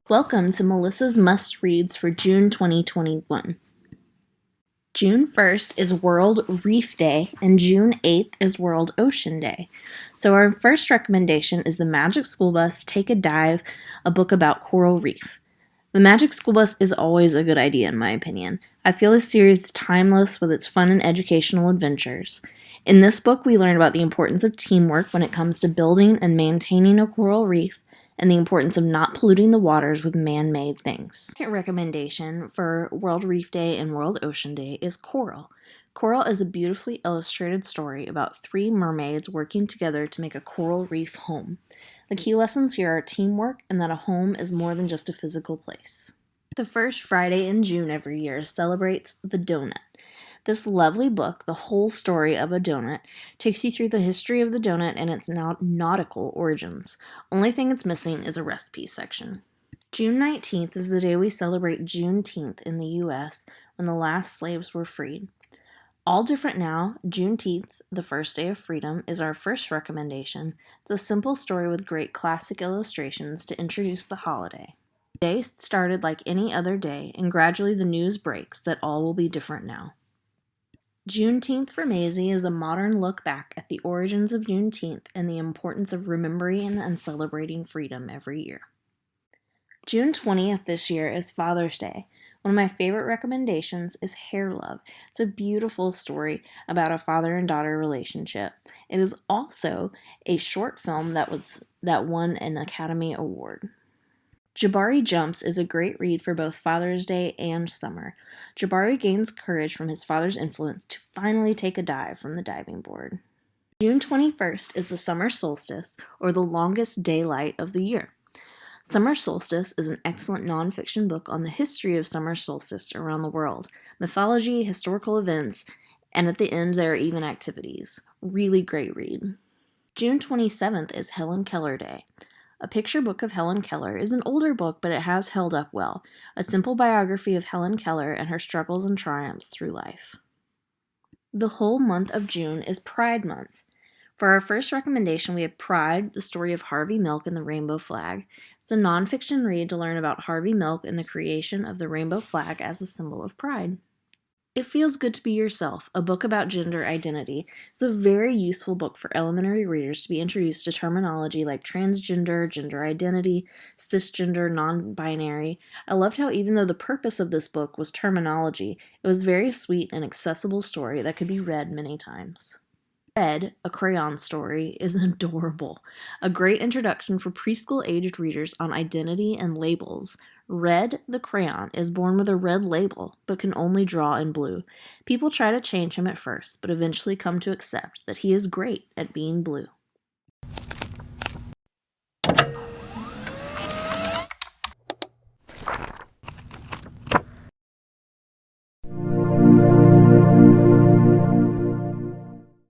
Welcome to Melissa's Must Reads for June 2021. June 1st is World Reef Day and June 8th is World Ocean Day. So our first recommendation is The Magic School Bus Take a Dive, a book about coral reef. The Magic School Bus is always a good idea in my opinion. I feel this series is timeless with its fun and educational adventures. In this book, we learn about the importance of teamwork when it comes to building and maintaining a coral reef, and the importance of not polluting the waters with man-made things. Second recommendation for World Reef Day and World Ocean Day is Coral. Coral is a beautifully illustrated story about three mermaids working together to make a coral reef home. The key lessons here are teamwork and that a home is more than just a physical place. The first Friday in June every year celebrates the donut. This lovely book, The Whole Story of a Donut, takes you through the history of the donut and its nautical origins. Only thing it's missing is a recipe section. June 19th is the day we celebrate Juneteenth in the U.S. when the last slaves were freed. All different now, Juneteenth, the first day of freedom, is our first recommendation. It's a simple story with great classic illustrations to introduce the holiday. The day started like any other day, and gradually the news breaks that all will be different now. Juneteenth for Maisie is a modern look back at the origins of Juneteenth and the importance of remembering and celebrating freedom every year. June 20th this year is Father's Day. One of my favorite recommendations is Hair Love. It's a beautiful story about a father and daughter relationship. It is also a short film that won an Academy Award. Jabari Jumps is a great read for both Father's Day and summer. Jabari gains courage from his father's influence to finally take a dive from the diving board. June 21st is the summer solstice, or the longest daylight of the year. Summer Solstice is an excellent nonfiction book on the history of summer solstice around the world, mythology, historical events, and at the end there are even activities. Really great read. June 27th is Helen Keller Day. A picture book of Helen Keller is an older book, but it has held up well. A simple biography of Helen Keller and her struggles and triumphs through life. The whole month of June is Pride Month. For our first recommendation, we have Pride, the story of Harvey Milk and the Rainbow Flag. It's a nonfiction read to learn about Harvey Milk and the creation of the rainbow flag as a symbol of pride. It Feels Good to Be Yourself, a book about gender identity. It's a very useful book for elementary readers to be introduced to terminology like transgender, gender identity, cisgender, non-binary. I loved how even though the purpose of this book was terminology, it was a very sweet and accessible story that could be read many times. Red, a crayon story, is adorable. A great introduction for preschool-aged readers on identity and labels. Red, the crayon, is born with a red label, but can only draw in blue. People try to change him at first, but eventually come to accept that he is great at being blue.